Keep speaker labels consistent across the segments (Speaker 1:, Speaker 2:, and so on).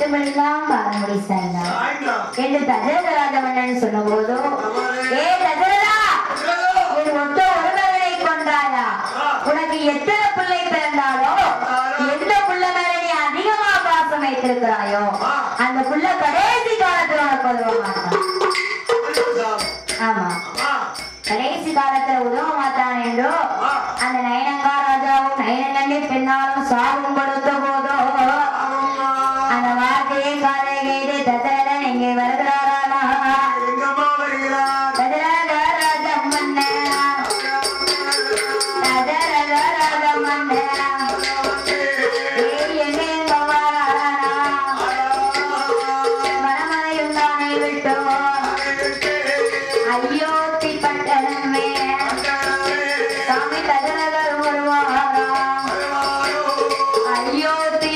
Speaker 1: 10 மணிலாம் காலமுடி சாய்ந்தான் என்று தசரதராஜமன்னன் சொன்னபோது ஏ தசரதா என் ஒத்த ஒருவரை கொண்டாயா உனக்கு எத்தனை பிள்ளை பிறந்தாலோ எந்த புள்ள மேல நீ அதிகமா பாசம் வைத்திருக்கிறாயோ அந்த புள்ள கடைசி காலத்துல உனக்கு உதவ மாட்டான். ஆமா கடைசி காலத்துல உதவ மாட்டான் என்றோ அந்த நயனங்கா ராஜாவும் நயனங்கண்ணி பெண்ணாலும் சாபம் கொடுத்த போதோ அந்த வார்த்தையை காதை கேட்டு தசரதன் இங்கே வருகிறாரா தசரத ராஜமன்ன தசரத ராஜமன்ன எங்கே வாரானா மனமதையும் தானே விட்டோ ஐயோ பட்டணமே சாமி தசரதர் வருவாரா ஐயோ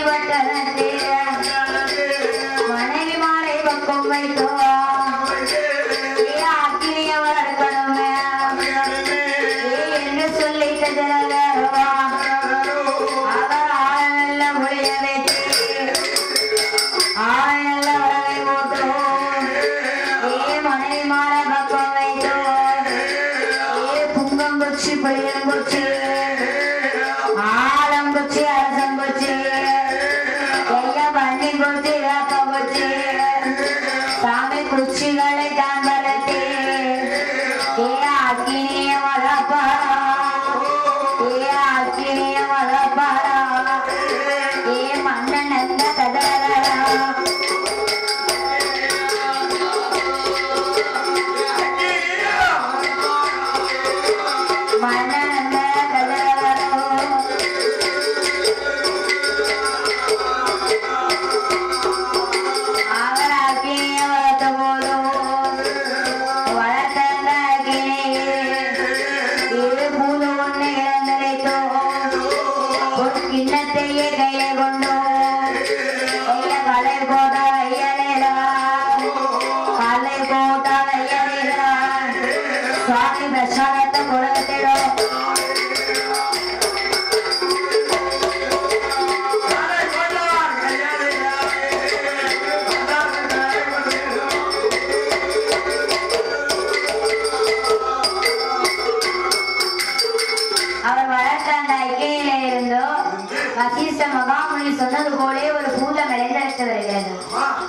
Speaker 1: பட்டணத்தே மனைவி மாலை பக்கம் வைத்தோ அக்கினியவர் இருக்கணுமே என்று சொல்லி தசரதர்வா அவர் ஆழல்ல முடிய வைத்து ஆழல்ல உடலை போட்டோ மனைவி மாலை பக்கம் வைத்தோ புங்கங்குச்சி புளியங்குச்சி ஆலங்குச்சி அரசங்குச்சி எல்லாம் பண்ணி குச்சி வேப்பங்குச்சி சாமி குச்சிகளை தான் வளர்த்தி ஏ அக்கினிய வளர்ப்பாரா ஏ அக்கினிய வளர்ப்பாரா ஏ மன்னன் எந்த கதறா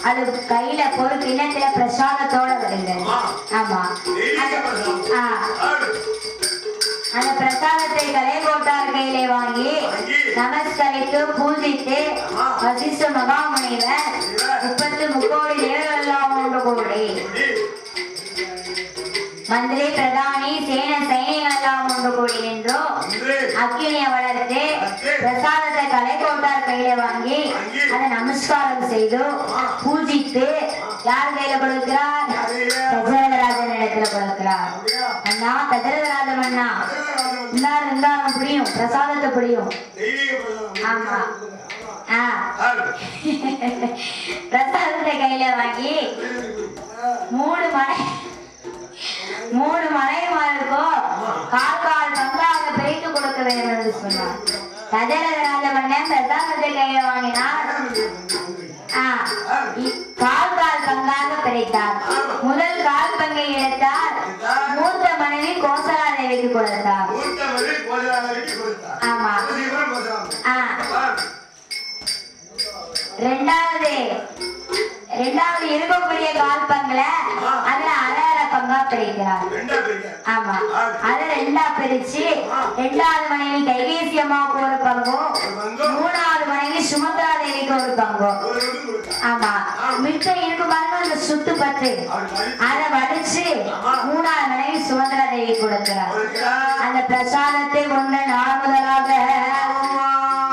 Speaker 1: அது கையில ஒரு கிண்ணத்துல பிரசாதத்தோட வருகிறது. ஆமா அந்த பிரசாதத்தை கலை கோட்டார் கையிலே வாங்கி நமஸ்கரித்து பூஜித்து வசிஷ்ட மகாமுனிவர் 33 கோடி தேவரெல்லாம் 3 கோடி மந்திரி பிரதானி சேன சைனிகெல்லாம் 3 கோடி என்றோ அக்கினியை வளர்த்து பிரசாதத்தை கலை கோட்டார் கையில வாங்கி அதை நமஸ்காரம் செய்து பூஜித்து யார் கையில கொடுக்கிறார்? தசரதராஜன் இடத்துல கொடுக்கிறார். அண்ணா தசரதராஜன் அண்ணா இருந்தாலும் புரியும், பிரசாதத்தை புரியும். ஆமா பிரசாதத்தை கையில வாங்கி 3 மனைவிமாருக்கும் கால் பங்காக பிரித்து கொடுக்க வேண்டும் என்று சொன்னார். தசரதராஜன் பிரசாதத்தை கையில வாங்கினார். கால் பங்காக பிரித்தார். முதல் கால் பங்கை எடுத்தார். மூத்த மனைவி கோசலா தேவிக்கு கொடுத்தார். ஆமா ரெண்டாவது இருக்கக்கூடிய கால் பங்குல அதுல அரை பங்கா பிரிக்கிறார். ஆமா அத 2ஆ பிரிச்சு 2வது மனைவி கைகேசி அம்மாவுக்கு ஒரு பங்கும் 3வது மனைவி சுமத்ரா தேவிக்கு ஒரு பங்கும். ஆமா மிச்சம் இருக்கு பாருங்க அந்த சுத்து பத்து அதை வடிச்சு 3வது மனைவி சுமத்ரா தேவி கொடுக்கிறார். அந்த பிரசாதத்தை கொண்ட நாள் முதலாக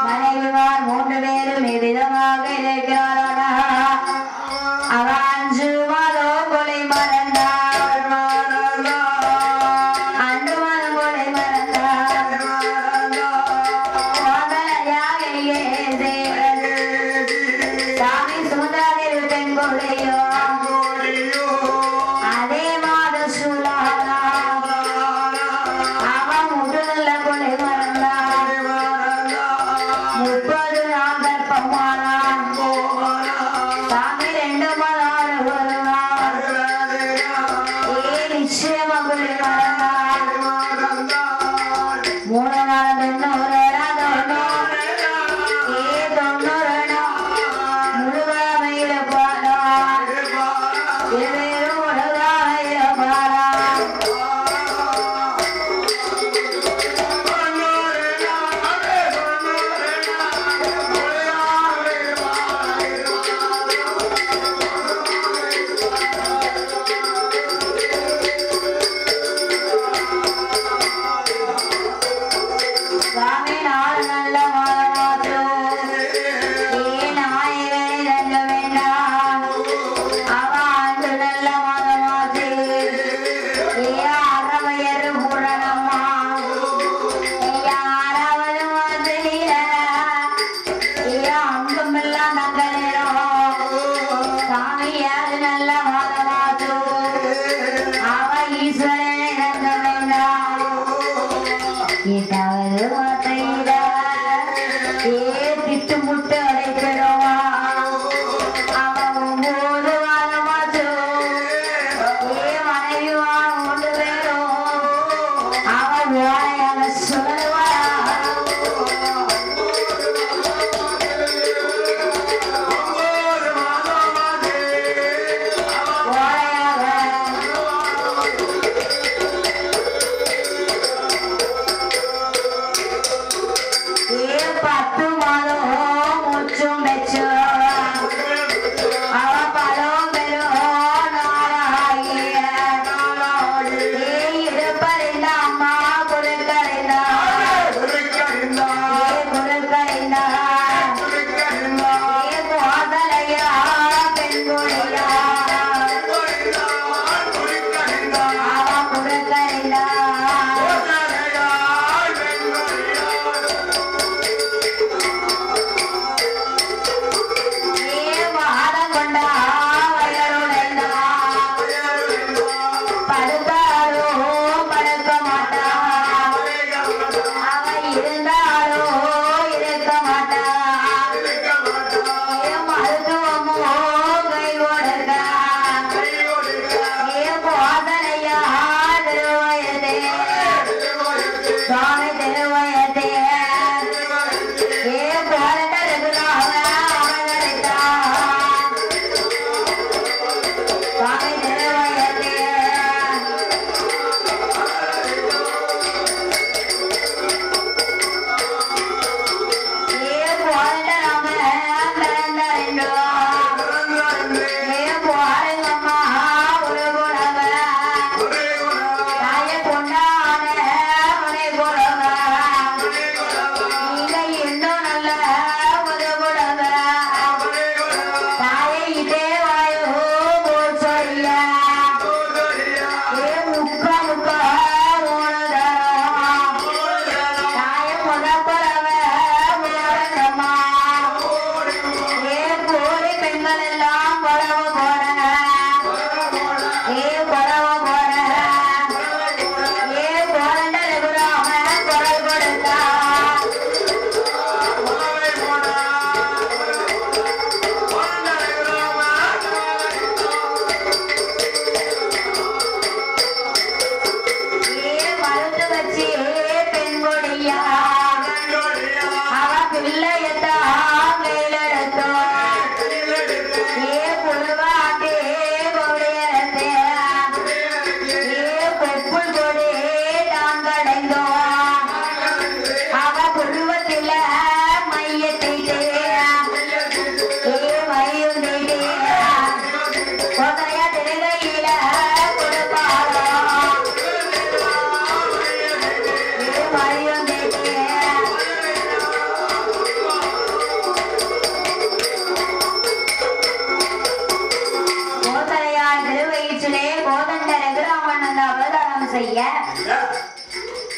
Speaker 1: மனைவிமார் 3 பேரும் இவ்விதமாக இருக்கிறாரா? அவஞ்சு மதோ கொலை மறந்தார், அன்று மதம் கொலை மறந்தார், சாமி சுமதாதேவி பெண் கொலையோ அதே மாத சூழலா அவன் முட்டு நல்ல கொலை மறந்தார். திட்டு முட்டு அடைக்கிறோமா அவன் போது வாழமாச்சோ மனைவிவா கொண்டு போயிடும் அவன் வேலையாக சொல்லுவா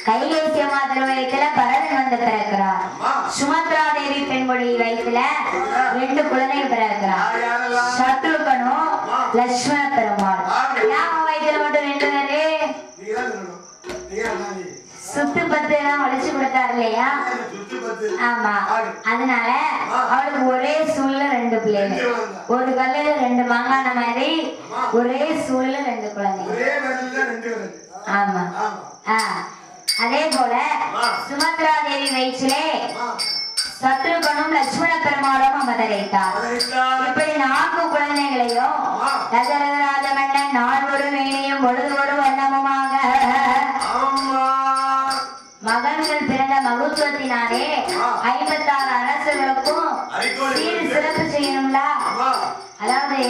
Speaker 1: கைலேசியம்மா திருவயத்துல பரதன் வந்து பிறக்கிறார். சுமத்ரா தேவி பெண்மொழி வயசுல 2 குழந்தைகள் பிறக்கிறார். சத்ருகனும் லட்சுமண பெருமாள். யாம வயசுல மட்டும் 2 பேரு சுத்து பத்து எல்லாம் வளைச்சு கொடுத்தாரு இல்லையா? ஆமா. அதனால அவளுக்கு ஒரே சூழ்ல 2 பிள்ளைகள். ஒரு கல்லுல 2 மாங்கான மாதிரி ஒரே சூழ்ல 2 குழந்தைகள். ஆமா. அதே போல சுமத்ரா தேவி வயிற்றிலே சத்ருகனும் லட்சுமண பெருமாளும் அவதரித்தார். இப்படி 4 குழந்தைகளையும் தசரதராஜ மன்னன் 4 வேணியும் பொழுது ஒரு வண்ணமுமாக மகன்கள் பிறந்த மகத்துவத்தினாலே 56 அரசர்களுக்கும் சீர் சிறப்பு செய்யணும்ல. அதாவது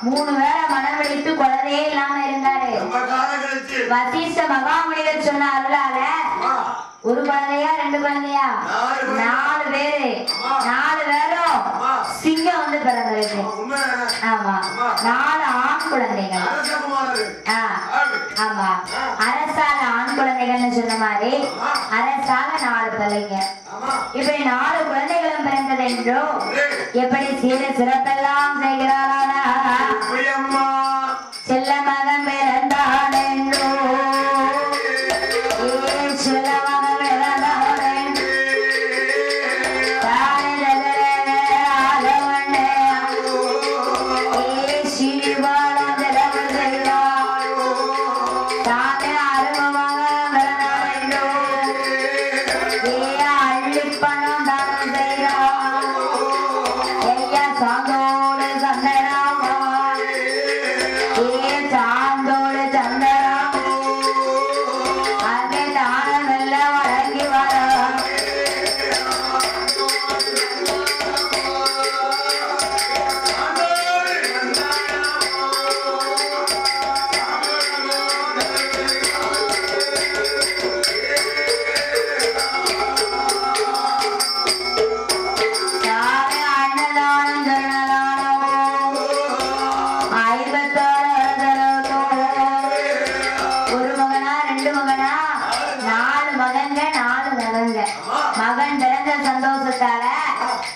Speaker 1: 3 வேளை மனம் வெடித்து குழந்தையே இல்லாம இருந்தாரு. வசிஷ்ட மகாமுனிவர் சொன்ன அருளால ஒரு குழந்தையா 2 குழந்தையா 4 பேரு 4 பேரும் சிங்கம் வந்து பிறந்திருக்கு. ஆமா 4 ஆண் குழந்தைகள். ஆமா அரசால ஆண் குழந்தைகள்னு சொன்ன மாதிரி அரசால 4 பிள்ளைங்க. இப்படி 4 குழந்தைகளும் பிறந்தது என்றோ எப்படி சீர சிறப்பெல்லாம் செய்கிறாரா செல்ல மகன் பிறந்தான் என்றோ செல்ல மகன் பிறந்தான்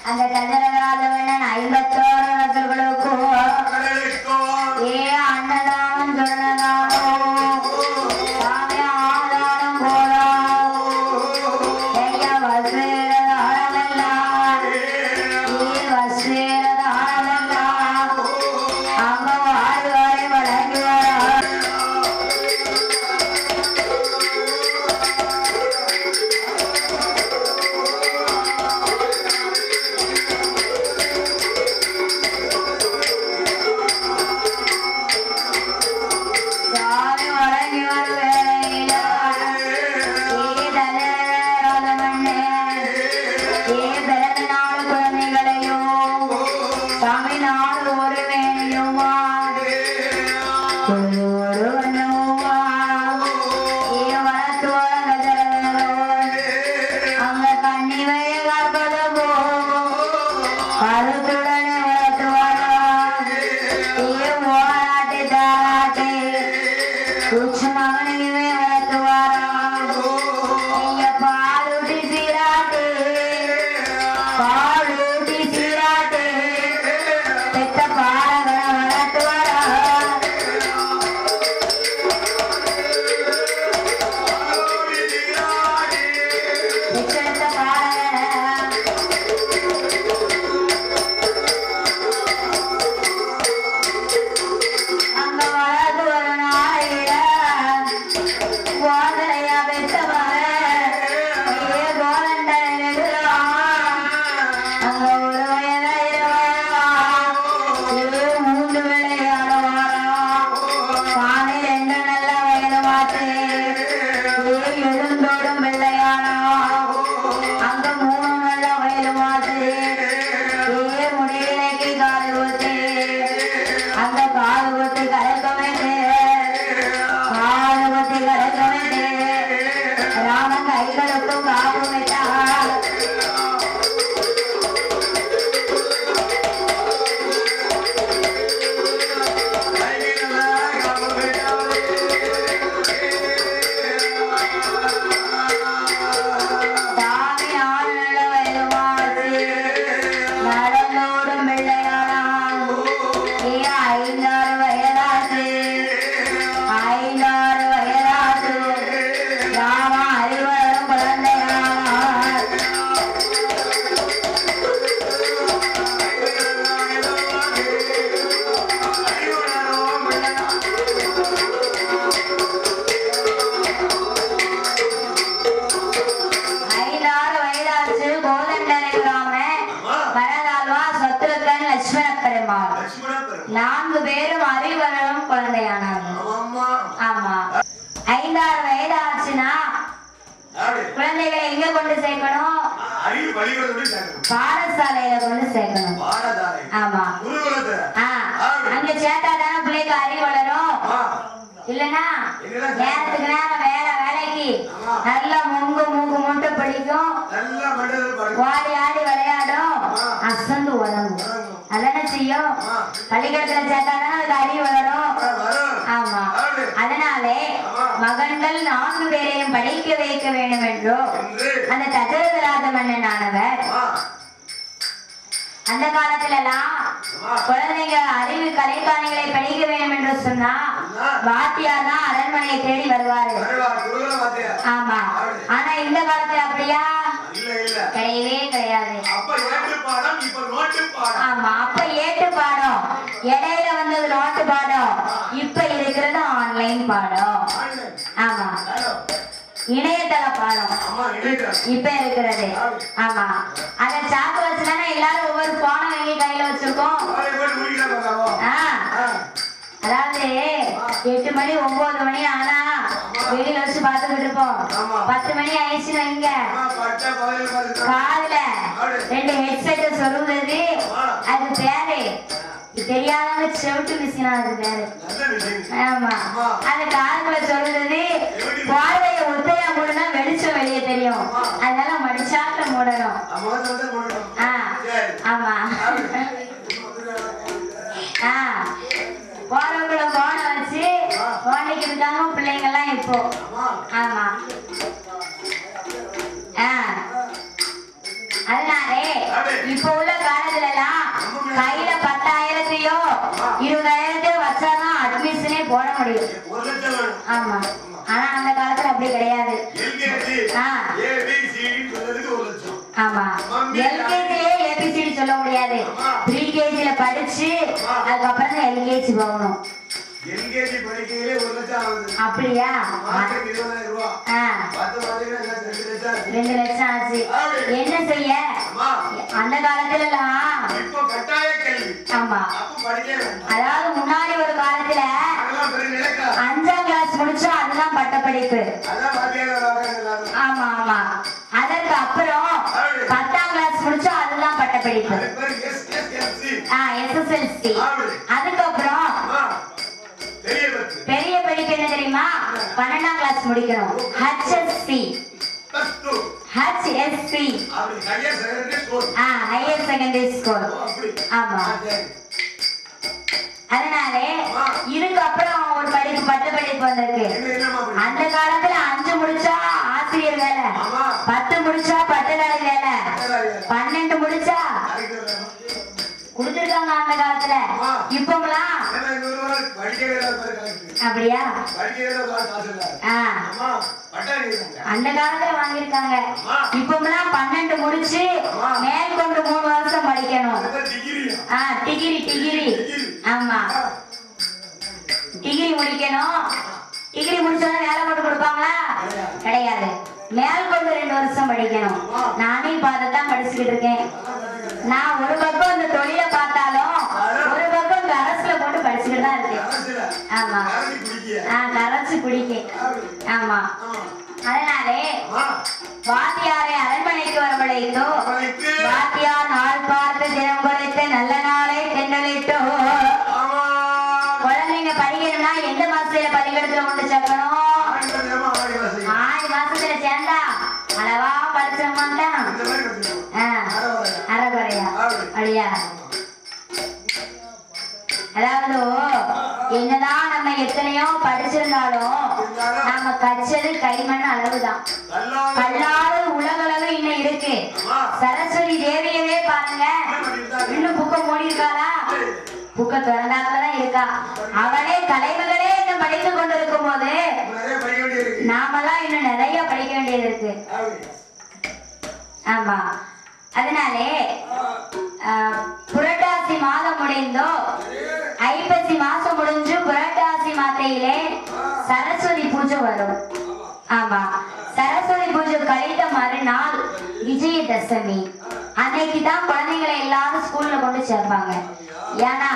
Speaker 1: அந்த கஜரராஜவண்ணன் 51 ரசர்களுக்கும் ஏ அன்னதானம் சொன்னதானோ சாமி ஆதாரம் போலோ ஐயா வசேரதானமெல்லாம் வசேரதானமெல்லாம் அங்க வாழ்வாரை வழங்கி வர பாடசாலையில கொண்டு சேர்க்கணும். ஆமா அங்க சேர்த்தாதான பிள்ளைக்கு அறிவு வளரும். இல்லன்னா நேரத்துக்கு நேரம் வேலைக்கு நல்லா மூக்கு மூட்டு படிக்கும், வாடி ஆடி விளையாடும், அசந்து உதவும். அதானே செய்யும். பள்ளிக்கூடத்துல சேர்த்தாதான அதுக்கு அறிவு வளரும். ஆமா அதனாலே மகன்கள் 4 பேரையும் படிக்க வைக்க வேண்டும் என்றோ அந்த தசரதராஜ மன்னனானவர் அந்த காலத்துல எல்லாம் குழந்தைங்க அறிவு கலைக்காணிகளை படிக்க வேண்டும் என்று சொன்னா வாத்தியார் தான் அரண்மனையை தேடி வருவாரு. ஆமா ஆனா இந்த காலத்துல அப்படியா கிடையவே கிடையாது. ஆமா அப்ப ஏட்டு பாடம், இடையில வந்தது நோட்டு பாடம், இப்ப இருக்கிறது ஆன்லைன் பாடம். ஆமா இணையதள பாடம் இப்ப இருக்கிறது. ஆமா அத சாக்கு வச்சுதானே எல்லாரும் ஒவ்வொரு போனை வாங்கி கையில வச்சிருக்கோம். அதாவது 8 மணி 9 மணி ஆனா வெளியில வச்சு பாத்துக்கிட்டு இருப்போம். 10 மணி ஆயிடுச்சுன்னு வைங்க, காதுல 2 ஹெட்செட் சொருகுறது. அது பேரு தெரியாதவங்க செவிட்டு மிஷினா அது பேரு. ஆமா அந்த காதுக்குள்ள சொருகுறது. பார்வையை ஒத்தையா மூடனா வெளிச்சம் வெளியே தெரியும். அதனால மடிச்சாக்க மூடணும். ஆமா போறவங்கள போன வச்சு போனிக்கு இருக்காங்க பிள்ளைங்க எல்லாம் இப்போ. ஆமா அதனாலே இப்ப உள்ள காலத்துல எல்லாம் கையில 10,000-யோ 20,000-யோ வச்சாதான் அட்மிஷனே போட முடியும். ஆமா, ஆனா அந்த காலத்துல அப்படி கிடையாது. ஆமா, எல்கேஜிலே ஏபிசிடி சொல்ல முடியாது. ப்ரீகேஜில படிச்சு அதுக்கப்புறம் தான் எல்கேஜி போகணும்.
Speaker 2: எல்கேஜி படிக்கையிலே 1 லட்சம் ஆகுது.
Speaker 1: அப்படியா?
Speaker 2: மாசத்துக்கு 20,000 ரூபாய். 10 மாதத்துக்கு 2 லட்சம் ஆச்சு.
Speaker 1: 2 லட்சம் ஆச்சு. என்ன செய்ய அந்த காலத்துல எல்லாம்
Speaker 2: இப்போ கட்டாய கல்வி.
Speaker 1: ஆமா,
Speaker 2: அப்ப படிக்க வேண்டாம்.
Speaker 1: அதாவது முன்னாடி ஒரு காலத்துல 5ஆம் கிளாஸ் முடிச்சா அதுதான் பட்டப்படிப்பு.
Speaker 2: அதான் வாத்தியார் வராங்க.
Speaker 1: ஆமா ஆமா, அதற்கு அப்புறம் 10ஆம் கிளாஸ் முடிச்சா அதுதான் பட்டப்படிப்பு. SSLC. அதுக்கப்புறம் பெரிய படிப்பு என்ன தெரியுமா? 12ஆம் கிளாஸ் முடிக்கணும். HSC. Higher secondary school. ஆமா, அதனாலே இதுக்கு அப்புறம் ஒரு படிப்பு பட்ட படிப்பு வந்திருக்கு. அந்த காலத்துல 5 முடிச்சா ஆசிரியர் வேலை, 10 முடிச்சா பட்டதாரி வேலை, 12 முடிச்சா கொடுத்துருக்காங்க அந்த காலத்துல. இப்போலாம் அப்படியா? அந்த காலத்துல வாங்கிருக்காங்க. இப்போலாம் 12 முடிச்சு மேற்கொண்டு 3 வருஷம் படிக்கணும். டிகிரி. ஆமா, டிகிரி முடிக்கணும். டிகிரி முடிச்சா வேலை போட்டு கொடுப்பாங்களா? கிடையாது. மேற்கொண்டு 2 வருஷம் படிக்கணும். நானே இப்ப அதைத்தான் படிச்சுக்கிட்டு இருக்கேன். நான் ஒரு பக்கம் இந்த தொழிலை பார்த்தாலும் ஒரு பக்கம் இந்த அரசுல போட்டு படிச்சுக்கிட்டு தான் இருக்கேன். ஆமா, கரைச்சு குடிக்க. ஆமா, அதனாலே வாத்தியாரை அரண்மனைக்கு வரவழைத்தோ, வாத்தியார் நாள் பார்த்து தினம் குறைத்து நல்ல நாளை தென்றலிட்டோ. குழந்தைங்க படிக்கணும்னா எந்த மாசத்துல பள்ளிக்கூடத்துல கொண்டு சேர்க்கணும்? ஆடி மாசத்துல சேர்ந்தா அளவா படிச்சோம்னா அறகுறையா அப்படியா? அதாவது என்னதான் நம்ம எத்தனையோ படிச்சிருந்தாலும் நாம கச்சது கைமண் அளவுதான். கல்லாத உலகளவு இன்னும் இருக்கு. சரஸ்வதி தேவியவே பாருங்க, இன்னும் புக்க மூடி இருக்காளா? புக்க திறந்தாக்கதான் இருக்கா. அவளே தலைவர்களே இன்னும் படித்துக் கொண்டிருக்கும் போது நாமெல்லாம் இன்னும் நிறைய படிக்க வேண்டியது இருக்கு. ஆமா, அதனாலே புரட்டாசி மாதம் முடிந்தோ ஐப்பசி மாசம் முடிஞ்சு புரட்டாசி மாத்தையிலே சரஸ்வதி பூஜை வரும். ஆமா, சரஸ்வதி பூஜை கழித்த மறுநாள் விஜயதசமி. அன்னைக்கு தான் குழந்தைங்களை எல்லாரும் ஸ்கூல்ல கொண்டு சேர்ப்பாங்க. ஏன்னா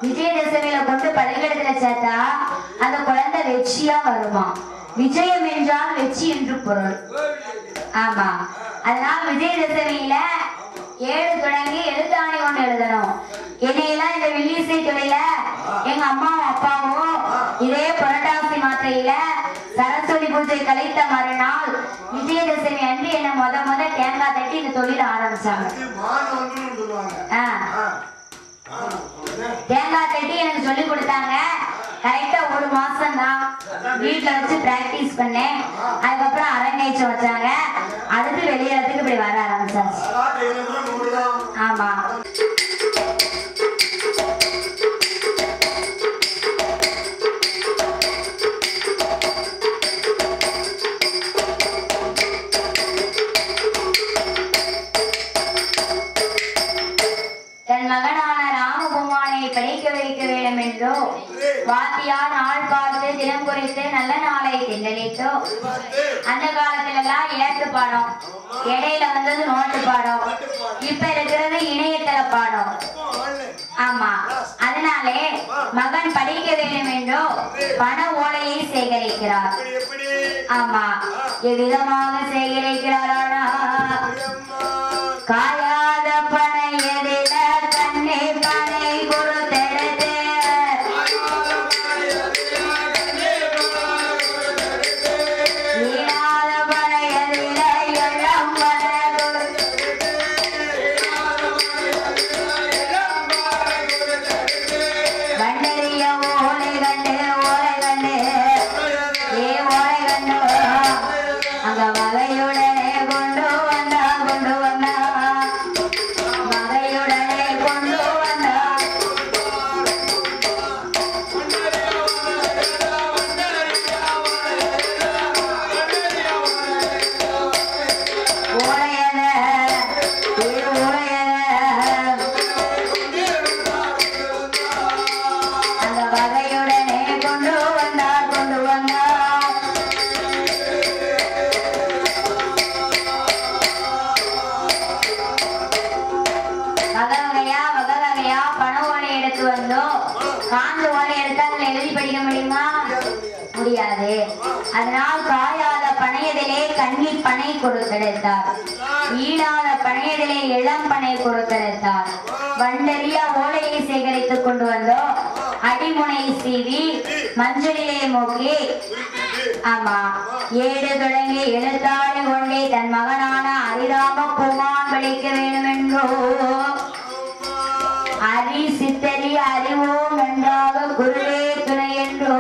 Speaker 1: விஜயதசமியில கொண்டு பள்ளிக்கூடத்துல சேர்த்தா அந்த குழந்தை வெற்றியா வருமா. விஜயம் என்றால் வெற்றி என்று பொருள். ஆமா, அதனால விஜயதசமியில 7 தொடங்கி எழுத்தாணி கொண்டு எழுதணும். என்னையெல்லாம் இந்த வில்லிசை துறையில எங்க அம்மாவும் அப்பாவும் இதே புரட்டாசி மாத்தையில சரஸ்வதி பூஜை கழித்த மறுநாள் விஜயதசமி அன்று என்ன முத தேங்காய் தட்டி இந்த தொழில ஆரம்பிச்சாங்க. தேங்காய் தட்டி எனக்கு சொல்லி கொடுத்தாங்க. கரெக்டா 1 மாசம் தான் வீட்டுல வச்சு பிராக்டிஸ் பண்ணேன். அதுக்கப்புறம் அரங்கேற்றம் வச்சாங்க. அடுத்து வெளியேறதுக்கு இப்படி வர ஆரம்பிச்சாச்சு. ஆமா, தன் மகனான ராமகுமாரனை படிக்க வைக்க வேண்டும் என்றோ வாத்தியார் நாள் பார்த்து தினம் குறித்து நல்ல நாளை தென்றலிட்டோ. அந்த காலத்துல எல்லாம் ஏட்டு பாடம், இடையில வந்தது நோட்டு பாடம், இப்ப இருக்கிறது இணையதள பாடம். ஆமா, அதனாலே மகன் படிக்க வேண்டும் என்றோ பண ஓலையை சேகரிக்கிறார். ஆமா, எவ்விதமாக சேகரிக்கிறாரா? காயாத பனை எதிர கண்ணே பனை கொடுத்தெடுத்து ஈடாத பனை எதிர இளம் வண்டறிய ஓலை கண்டு ஏ ஓலை கண்டு அங்க வகையுடனே கொண்டு வந்தா காஞ்ச ஓலை எடுத்தாங்க எழுதி படிக்க முடியுமா? முடியாது. அதனால் காயாத பனையதிலே கண்ணீர் பனை கொடுத்தெடுத்தார். ஈடாத பனையதிலே இளம் பனை கொடுத்தெடுத்தார். வண்டறிய ஓலையை சேகரித்துக் கொண்டு வந்தோம். அடிமுனை சீவி மஞ்சளிலே மூக்கி ஆமா ஏடு தொடங்கி எழுத்தாடி கொண்டே தன் மகனான ஹரிராம பூமான் வலிக்க வேண்டும் என்றோ அரி சித்தரி அறிவோம் நன்றாக குருவே துணை என்றோ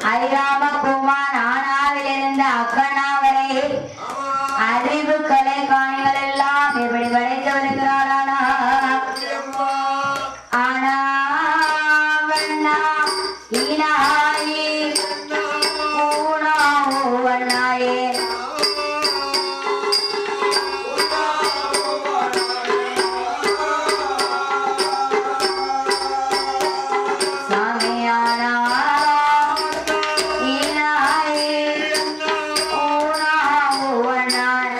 Speaker 1: ஹரிராம பூமான் ஆனாவில் இருந்த அக்கனாவரை அறிவு கலை காணிகள் எல்லாம் எப்படி படைத்து வருகிறாரானா ஆனா வண்ணா ஈனாயி ஊனாவோ வண்ணாயே சாமியானா ஈனாயி ஊனாவோ வண்ணாய்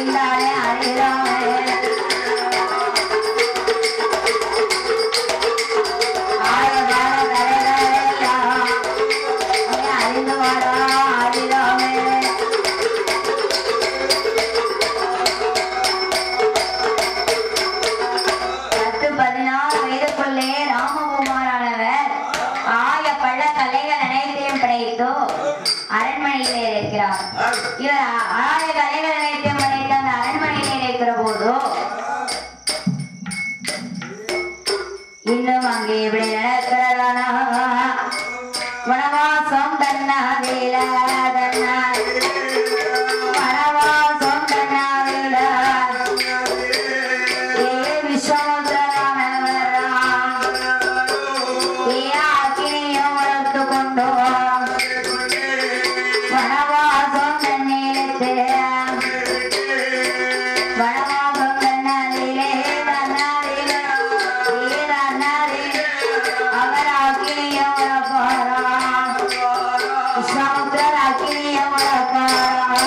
Speaker 1: அறிந்தாலே அறியாமே அரண்மனையிலே இருக்கிறார். இவர் ஆய கலைகள் நினைத்தம் படைத்த அந்த அரண்மனையிலே இருக்கிற போதோ இன்னும் அங்கே இப்படி நடக்கிறதானா வனவாசம் தன்னா வேல தன்னா வனவாசம் தன்னா வேல ஏ விஸ்வமுத்திரரானவரா ஏ அக்கினியும் வளர்த்து கொண்டோ வனவாசம் தன்னிலத்து வனவாசம் தன்னாதிலே தன்னாதிலே அவர் அக்கினியும் வளர்ப்பாரா விஸ்வாமுத்திரர் அக்கினியும் வளர்ப்பாரா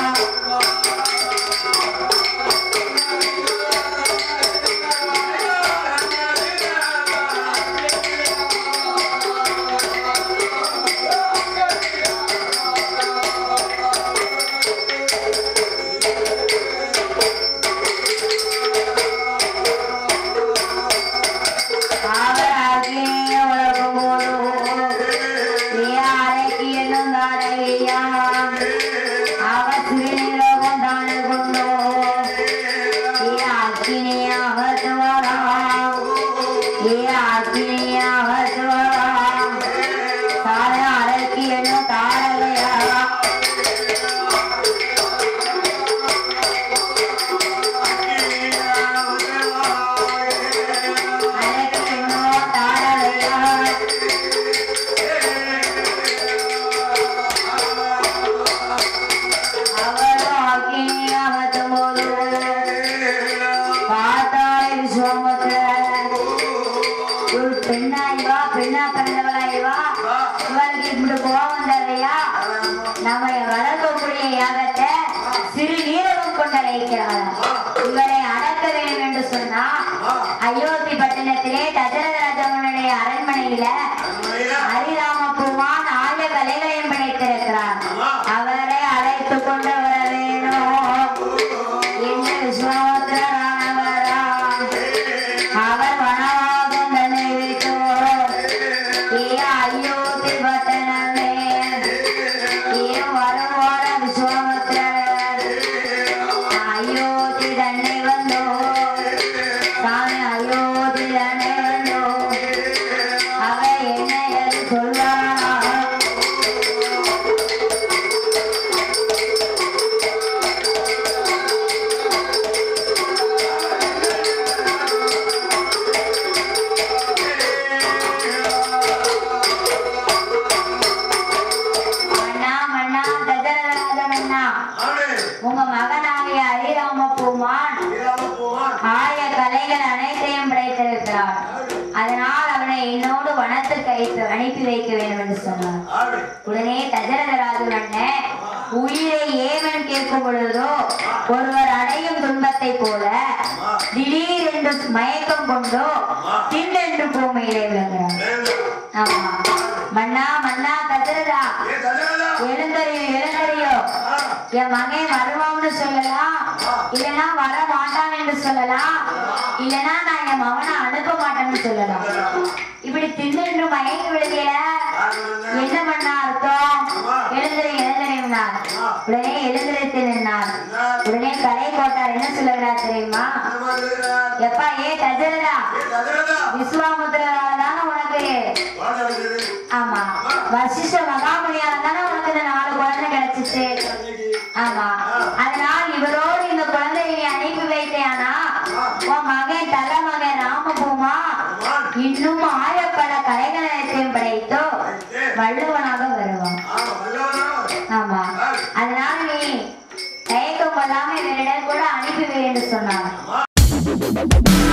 Speaker 1: இவரை அடக்க வேண்டும் என்று சொன்னா அயோத்தி பட்டணத்திலே தசரத ராஜனுடைய அரண்மனையில ஹரிராமபுமான் ஆய கலைகளையும் படைத்திருக்கிறார். அவரை அழைத்து கொண்டு வர வேணும் என்று விஸ்வாமுத்திரரானவரா அவர் வனவாசம் தன்னை விட்டோ ஏ அயோத்தி பட்டணமே ஏ வருவார விஸ்வாமுத்திரர் அயோத்தி தன்னை வந்தோ சாமி அயோத்தி தன்னை வந்தோ அவர் என்ன சொல்வாரா உங்க மகனாகிய ஹரிராமபுமான் ஆய கலைகள் அனைத்தையும் படைத்திருக்கிறார். அதனால் அவனை என்னோடு வனத்துக்கு அனுப்பி வைக்க வேண்டும் என்று சொன்னார். உடனே தசரதராஜன் உயிரை ஏவன் கேட்கும் பொழுதோ ஒருவர் அடையும் துன்பத்தை போல திடீரென்று மயக்கம் கொண்டோ திண்டென்று பூமியிலே விழுகிறார். ஆமா மன்னா மன்னா தசரதா எழுந்தறியோ என் மகன் வருவான்னு சொல்லலாம், இல்லைன்னா வர மாட்டான் என்று சொல்லலாம், இல்லைன்னா நான் என் மகனை அனுப்ப மாட்டேன்னு சொல்லலாம். இப்படி திண்டென்று மயங்கி விழுதியல என்ன பண்ண அர்த்தம்? எழுந்திரினார். உடனே எழுந்திரித்து நின்றார். உடனே கலை கோட்டார் என்ன சொல்லுகிறார் தெரியுமா? எப்பா ஏ தசரதா விஸ்வாமுத்திரரால தானே உனக்கு ஆமா வசிஷ்ட மகாமுனியால தானே உனக்கு இந்த 4 குழந்தை கிடைச்சிச்சு. ஆமா அதனால் இவரோடு இந்த குழந்தையை அனுப்பி வைத்தேனா உன் மகன் தல மகன் ராமபூமா இன்னும் ஆயப்பட கலைகளையும் படைத்தோ வள்ளுவனாக வருவான். ஆமா அதனால நீ தயக்கம் கொள்ளாம இவரிடம் கூட அனுப்பி வை என்று சொன்னாங்க.